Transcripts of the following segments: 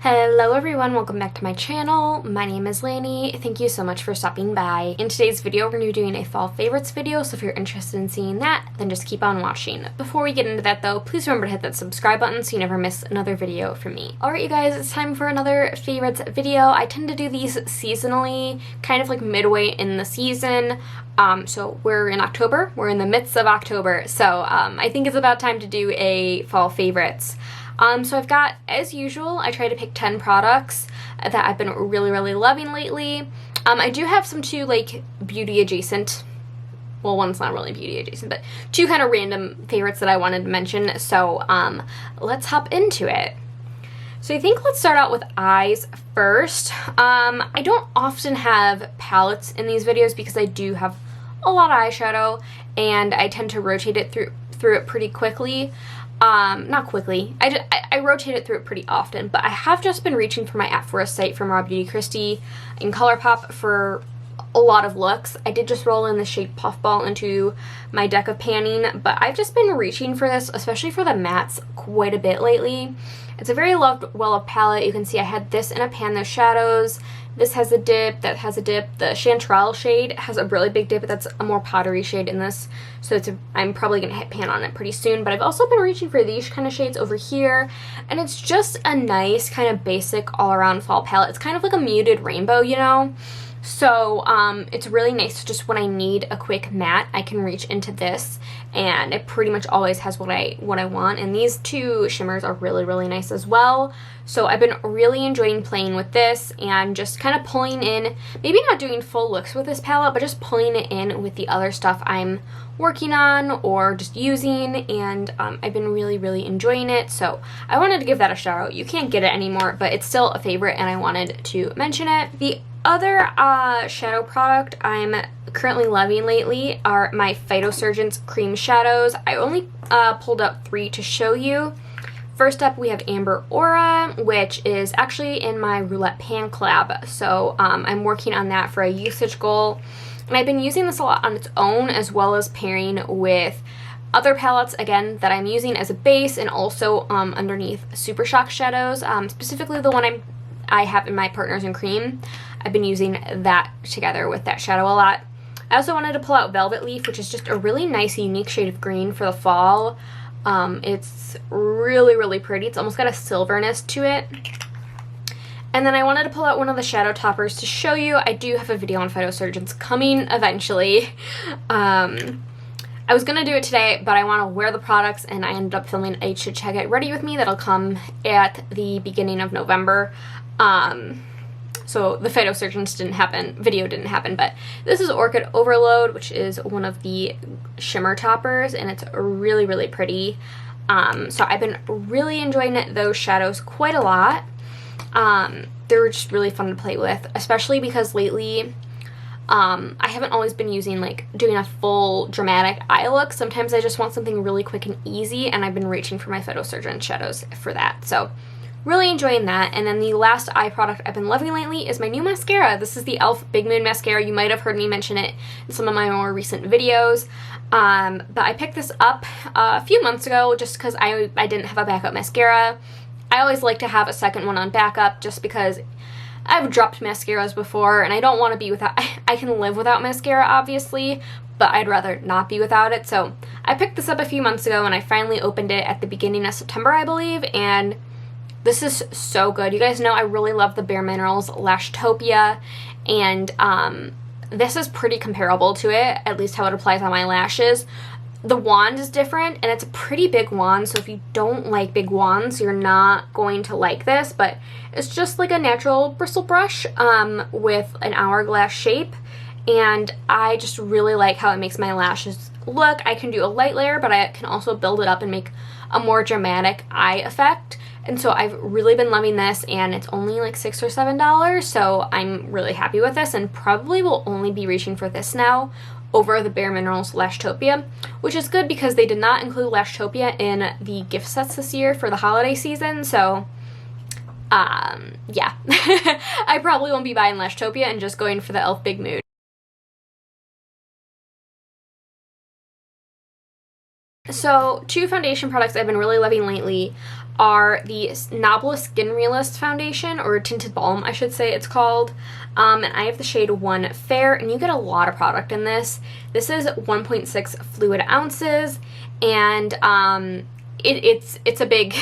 Hello everyone, welcome back to my channel. My name is Lanny. Thank you so much for stopping by. In today's video, we're going to be doing a fall favorites video, so if you're interested in seeing that, then just keep on watching. Before we get into that though, please remember to hit that subscribe button so you never miss another video from me. Alright you guys, it's time for another favorites video. I tend to do these seasonally, kind of like midway in the season. So we're in October, we're in the midst of October, so I think it's about time to do a fall favorites. So I've got, as usual, I try to pick 10 products that I've been really loving lately. I do have some two, like, beauty adjacent, well, one's not really beauty adjacent, but two kind of random favorites that I wanted to mention, so let's hop into it. So I think let's start out with eyes first. I don't often have palettes in these videos because I do have a lot of eyeshadow, and I tend to rotate it through it pretty quickly. Not quickly, I rotate it through it pretty often, but I have just been reaching for my At4 site from Raw Beauty Kristi in ColourPop for a lot of looks. I did just roll in the shade Puffball into my deck of panning, but I've just been reaching for this, especially for the mattes, quite a bit lately. It's a very well-loved palette. You can see I had this in a pan, those shadows. This has a dip, that has a dip. The Chanterelle shade has a really big dip, but that's a more powdery shade in this, so I'm probably going to hit pan on it pretty soon. But I've also been reaching for these kind of shades over here, and it's just a nice kind of basic all-around fall palette. It's kind of like a muted rainbow, you know? So it's really nice. Just when I need a quick matte, I can reach into this, and it pretty much always has what I want. And these two shimmers are really nice as well. So I've been really enjoying playing with this and just kind of pulling in, maybe not doing full looks with this palette, but just pulling it in with the other stuff I'm working on or just using, and I've been really enjoying it. So I wanted to give that a shout out. You can't get it anymore, but it's still a favorite, and I wanted to mention it. The other shadow product I'm currently loving lately are my Phyto-Surgeons cream shadows. I only pulled up 3 to show you. First up, we have Amber Aura, which is actually in my Roulette Pan collab. So I'm working on that for a usage goal. And I've been using this a lot on its own, as well as pairing with other palettes, again, that I'm using as a base, and also underneath Super Shock shadows, specifically the one I have in my Partners in Cream. I've been using that together with that shadow a lot. I also wanted to pull out Velvet Leaf, which is just a really nice, unique shade of green for the fall. It's really pretty. It's almost got a silverness to it. And then I wanted to pull out one of the shadow toppers to show you. I do have a video on Phyto-Surgeons coming eventually. I was going to do it today, but I want to wear the products, and I ended up filming a Should Check It Ready with me that'll come at the beginning of November. So the Phyto-Surgeons video didn't happen, but this is Orchid Overload, which is one of the shimmer toppers, and it's really pretty. So I've been really enjoying those shadows quite a lot. They're just really fun to play with, especially because lately I haven't always been using, like, doing a full dramatic eye look. Sometimes I just want something really quick and easy, and I've been reaching for my Phyto-Surgeons shadows for that. So really enjoying that. And then the last eye product I've been loving lately is my new mascara. This is the e.l.f. Big Moon Mascara. You might have heard me mention it in some of my more recent videos. But I picked this up a few months ago just because I didn't have a backup mascara. I always like to have a second one on backup just because I've dropped mascaras before, and I don't want to be without. I can live without mascara, obviously, but I'd rather not be without it. So I picked this up a few months ago, and I finally opened it at the beginning of September, I believe, and this is so good. You guys know I really love the Bare Minerals Lashtopia, and this is pretty comparable to it, at least how it applies on my lashes. The wand is different, and it's a pretty big wand, so if you don't like big wands, you're not going to like this, but it's just like a natural bristle brush with an hourglass shape, and I just really like how it makes my lashes look. I can do a light layer, but I can also build it up and make a more dramatic eye effect. And so I've really been loving this, and it's only like $6 or $7, so I'm really happy with this, and probably will only be reaching for this now over the Bare Minerals Lashtopia, which is good because they did not include Lashtopia in the gift sets this year for the holiday season, so yeah. I probably won't be buying Lashtopia and just going for the e.l.f. Big Moon. So, two foundation products I've been really loving lately are the Nabla Skin Realist Foundation, or Tinted Balm, I should say it's called. And I have the shade 1 Fair, and you get a lot of product in this. This is 1.6 fluid ounces, and it's a big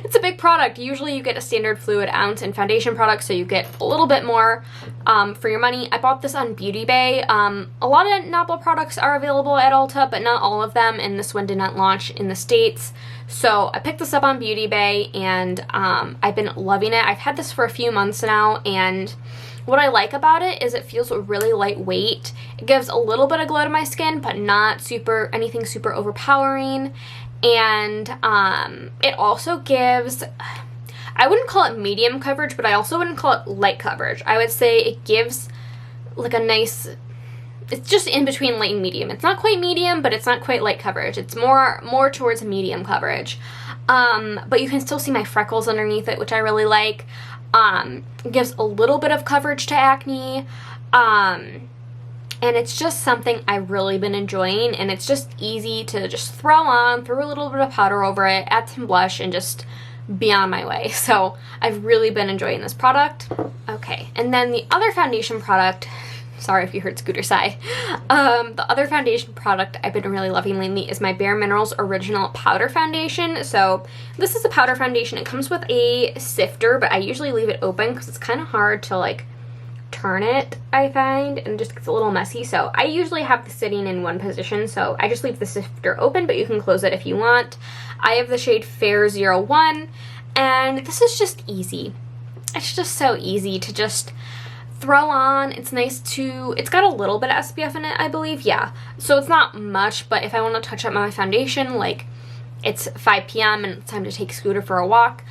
it's a big product. Usually you get a standard fluid ounce in foundation products, so you get a little bit more for your money. I bought this on Beauty Bay. A lot of Nabla products are available at Ulta, but not all of them, and this one did not launch in the States. So I picked this up on Beauty Bay, and I've been loving it. I've had this for a few months now, and what I like about it is it feels really lightweight. It gives a little bit of glow to my skin, but not anything super overpowering. And it also gives, I wouldn't call it medium coverage, but I also wouldn't call it light coverage. I would say it gives like a nice, it's just in between light and medium. It's not quite medium, but it's not quite light coverage. It's more towards medium coverage. But you can still see my freckles underneath it, which I really like. It gives a little bit of coverage to acne. And it's just something I've really been enjoying, and it's just easy to just throw on, throw a little bit of powder over it, add some blush, and just be on my way. So I've really been enjoying this product. Okay, and then the other foundation product, sorry if you heard Scooter sigh, the other foundation product I've been really loving lately is my Bare Minerals Original Powder Foundation. So this is a powder foundation. It comes with a sifter, but I usually leave it open because it's kind of hard to like turn it, I find, and it just gets a little messy. So I usually have this sitting in one position, so I just leave the sifter open, but you can close it if you want. I have the shade Fair 01, and this is just easy. It's just so easy to just throw on. It's nice to, it's got a little bit of SPF in it, I believe, yeah. So it's not much, but if I want to touch up my foundation, like it's 5 p.m. and it's time to take Scooter for a walk,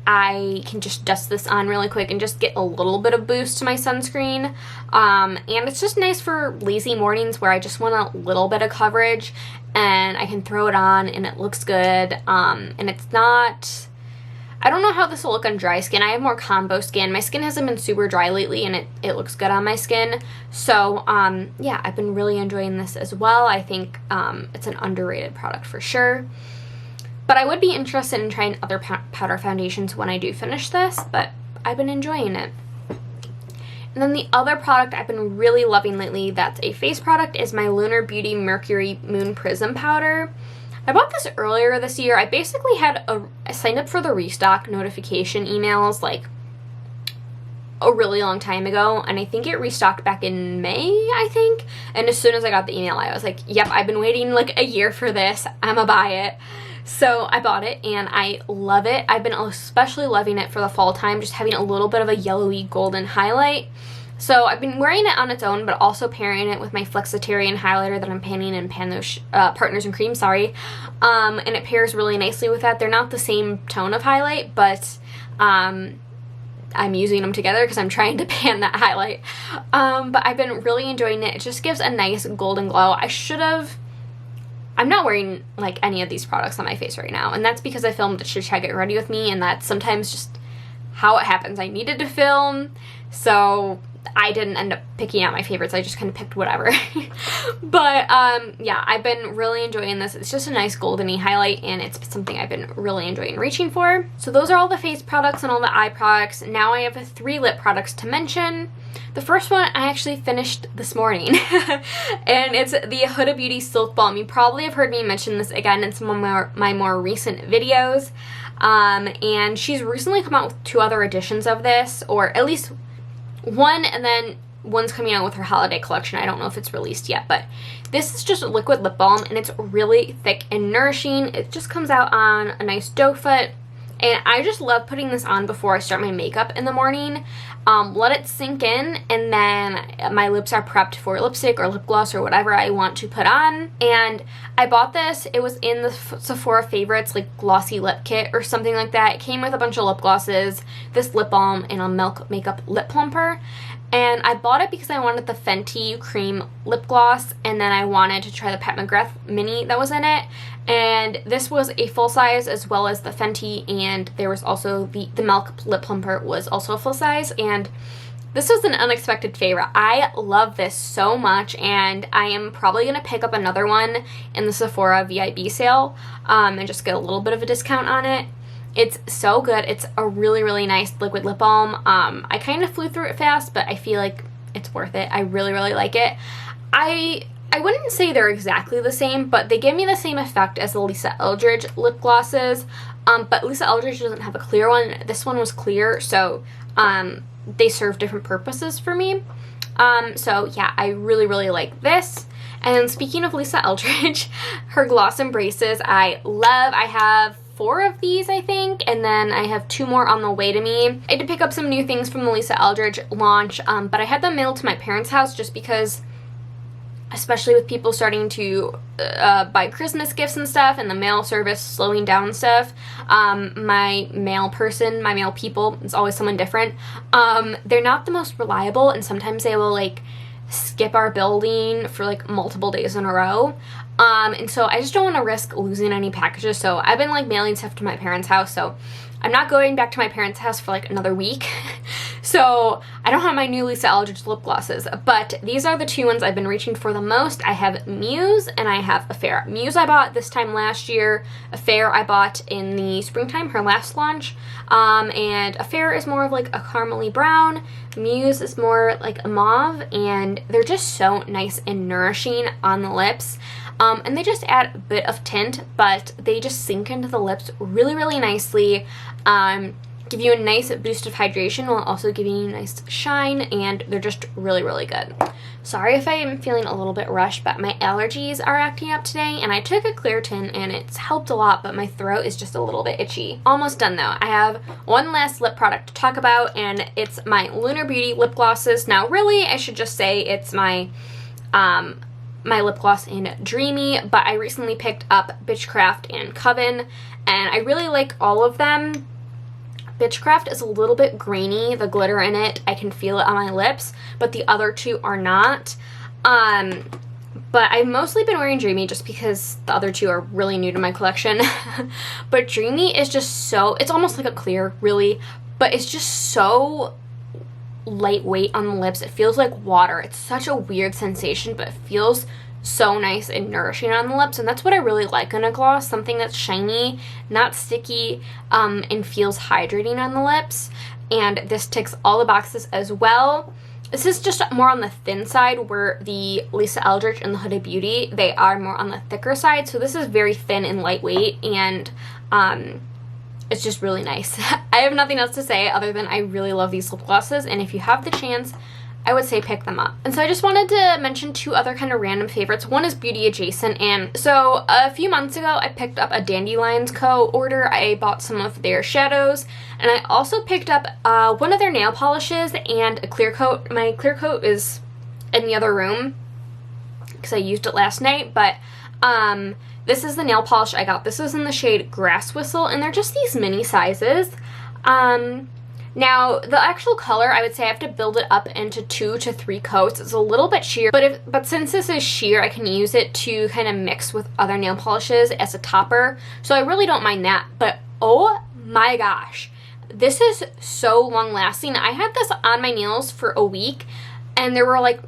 I can just dust this on really quick and just get a little bit of boost to my sunscreen. And it's just nice for lazy mornings where I just want a little bit of coverage, and I can throw it on and it looks good. And it's not, I don't know how this will look on dry skin. I have more combo skin. My skin hasn't been super dry lately, and it looks good on my skin. So yeah, I've been really enjoying this as well. I think it's an underrated product for sure. But I would be interested in trying other powder foundations when I do finish this, but I've been enjoying it. And then the other product I've been really loving lately that's a face product is my Lunar Beauty Mercury Moon Prism Powder. I bought this earlier this year. I basically I signed up for the restock notification emails like a really long time ago, and I think it restocked back in May, I think. And as soon as I got the email, I was like, yep, I've been waiting like a year for this. I'm gonna buy it. So I bought it, and I love it. I've been especially loving it for the fall time, just having a little bit of a yellowy golden highlight. So I've been wearing it on its own, but also pairing it with my Flexitarian highlighter that I'm panning in Partners in Cream, sorry. And it pairs really nicely with that. They're not the same tone of highlight, but I'm using them together because I'm trying to pan that highlight. But I've been really enjoying it. It just gives a nice golden glow. I'm not wearing like any of these products on my face right now, and that's because I filmed a Chit Chat Get Ready With Me, and that's sometimes just how it happens. I needed to film, so I didn't end up picking out my favorites. I just kind of picked whatever. But yeah, I've been really enjoying this. It's just a nice goldeny highlight, and it's something I've been really enjoying reaching for. So those are all the face products and all the eye products. Now I have 3 lip products to mention. The first one I actually finished this morning, and it's the Huda Beauty Silk Balm. You probably have heard me mention this again in some of my more recent videos, and she's recently come out with 2 other editions of this, or at least one, and then one's coming out with her holiday collection. I don't know if it's released yet, but this is just a liquid lip balm, and it's really thick and nourishing. It just comes out on a nice doe foot, and I just love putting this on before I start my makeup in the morning. Let it sink in, and then my lips are prepped for lipstick or lip gloss or whatever I want to put on. And I bought this. It was in the Sephora Favorites like glossy lip kit or something like that. It came with a bunch of lip glosses, this lip balm, and a Milk Makeup lip plumper. And I bought it because I wanted the Fenty cream lip gloss, and then I wanted to try the Pat McGrath mini that was in it. And this was a full size as well as the Fenty, and there was also the Milk lip plumper was also a full size. And This was an unexpected favorite. I love this so much, and I am probably going to pick up another one in the Sephora VIB sale and just get a little bit of a discount on it. It's so good. It's a really, really nice liquid lip balm. I kind of flew through it fast, but I feel like it's worth it. I really, really like it. I wouldn't say they're exactly the same, but they give me the same effect as the Lisa Eldridge lip glosses. But Lisa Eldridge doesn't have a clear one. This one was clear, so they serve different purposes for me. So yeah, I really, really like this. And then speaking of Lisa Eldridge, her Gloss Embraces I love. I have 4 of these, I think, and then I have 2 more on the way to me. I did pick up some new things from the Lisa Eldridge launch, but I had them mailed to my parents' house just because, especially with people starting to buy Christmas gifts and stuff, and the mail service slowing down and stuff, my mail people, it's always someone different, they're not the most reliable, and sometimes they will, like, skip our building for, like, multiple days in a row. And so I just don't want to risk losing any packages, so I've been, like, mailing stuff to my parents' house, so I'm not going back to my parents' house for, like, another week. So I don't have my new Lisa Eldridge lip glosses, but these are the 2 ones I've been reaching for the most. I have Muse and I have Affair. Muse I bought this time last year. Affair I bought in the springtime, her last launch. And Affair is more of like a caramely brown. Muse is more like a mauve, and they're just so nice and nourishing on the lips. And they just add a bit of tint, but they just sink into the lips really, really nicely. Give you a nice boost of hydration while also giving you a nice shine, and they're just really, really good. Sorry if I am feeling a little bit rushed, but my allergies are acting up today, and I took a Claritin and it's helped a lot, but my throat is just a little bit itchy. Almost done though. I have one last lip product to talk about, and it's my Lunar Beauty lip glosses. Now really, I should just say it's my my lip gloss in Dreamy, but I recently picked up Bitchcraft and Coven, and I really like all of them. Bitchcraft is a little bit grainy, the glitter in it, I can feel it on my lips, but the other 2 are not. But I've mostly been wearing Dreamy just because the other 2 are really new to my collection. But Dreamy is just so, it's almost like a clear, really, but it's just so lightweight on the lips. It feels like water. It's such a weird sensation, but it feels so nice and nourishing on the lips, and that's what I really like in a gloss, something that's shiny, not sticky, and feels hydrating on the lips. And this ticks all the boxes as well. This is just more on the thin side, where the Lisa Eldridge and the Huda Beauty, they are more on the thicker side, so this is very thin and lightweight, and it's just really nice. I have nothing else to say other than I really love these lip glosses, and if you have the chance, I would say pick them up. And so I just wanted to mention 2 other kind of random favorites. One is beauty adjacent, and so a few months ago I picked up a Dandelions Co. order. I bought some of their shadows, and I also picked up one of their nail polishes and a clear coat. My clear coat is in the other room because I used it last night, but this is the nail polish I got. This is in the shade Grass Whistle, and they're just these mini sizes. Now, the actual color, I would say I have to build it up into 2 to 3 coats. It's a little bit sheer, but since this is sheer, I can use it to kind of mix with other nail polishes as a topper. So I really don't mind that, but oh my gosh, this is so long lasting. I had this on my nails for a week, and there were like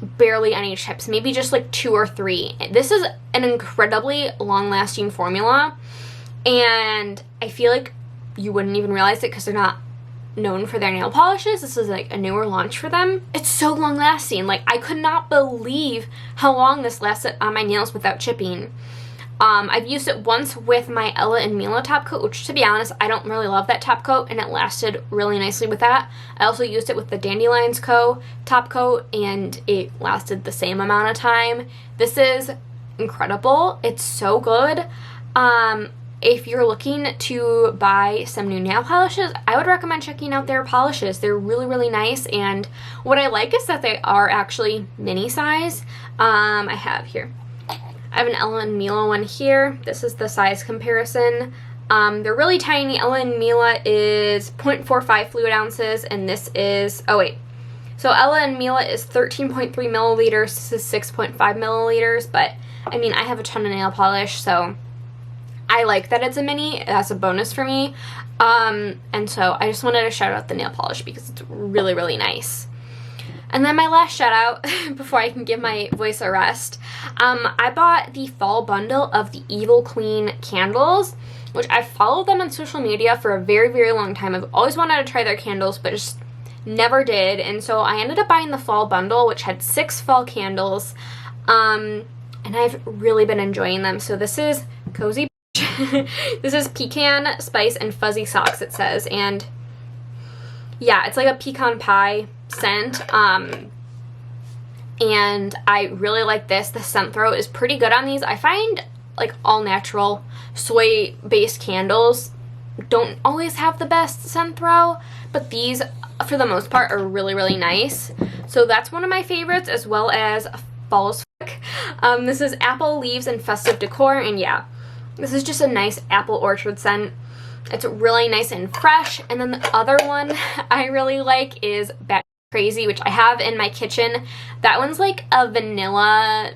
barely any chips, maybe just like 2 or 3. This is an incredibly long lasting formula, and I feel like you wouldn't even realize it because they're not known for their nail polishes. This is like a newer launch for them. It's so long lasting. Like, I could not believe how long this lasted on my nails without chipping. I've used it once with my Ella and Mila top coat, which, to be honest, I don't really love that top coat, and it lasted really nicely with that. I also used it with the Dandelions Co. top coat, and it lasted the same amount of time. This is incredible. It's so good. If you're looking to buy some new nail polishes, I would recommend checking out their polishes. They're really, really nice, and what I like is that they are actually mini size. I have an Ella and Mila one here. This is the size comparison. They're really tiny. Ella and Mila is 0.45 fluid ounces, and this is, so Ella and Mila is 13.3 milliliters. This is 6.5 milliliters, but I mean, I have a ton of nail polish, so I like that it's a mini. That's a bonus for me. And so I just wanted to shout out the nail polish because it's really, really nice. And then my last shout out before I can give my voice a rest. I bought the fall bundle of the Evil Queen candles, which I've followed them on social media for a very, very long time. I've always wanted to try their candles, but just never did. And so I ended up buying the fall bundle, which had 6 fall candles. And I've really been enjoying them. So this is Cozy. This is Pecan, Spice, and Fuzzy Socks, it says. And yeah, it's like a pecan pie scent. And I really like this. The scent throw is pretty good on these. I find like all natural soy based candles don't always have the best scent throw, but these for the most part are really, really nice. So that's one of my favorites, as well as Falls Frick. This is Apple Leaves and Festive Decor, and yeah, this is just a nice apple orchard scent. It's really nice and fresh. And then the other one I really like is Bat Crazy, which I have in my kitchen. That one's like a vanilla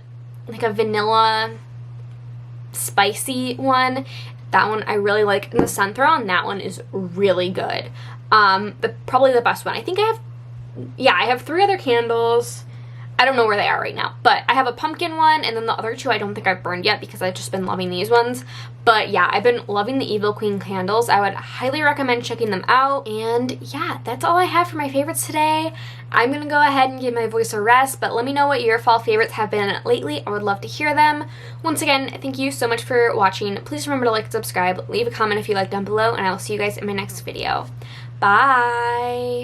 spicy one. That one I really like, and the scent throw on that one is really good. Probably the best one. I think I have 3 other candles. I don't know where they are right now, but I have a pumpkin one, and then the other 2 I don't think I've burned yet because I've just been loving these ones. But yeah, I've been loving the Evil Queen candles. I would highly recommend checking them out. And yeah, that's all I have for my favorites today. I'm gonna go ahead and give my voice a rest, but let me know what your fall favorites have been lately. I would love to hear them. Once again, thank you so much for watching. Please remember to like and subscribe, leave a comment if you like down below, and I will see you guys in my next video. Bye!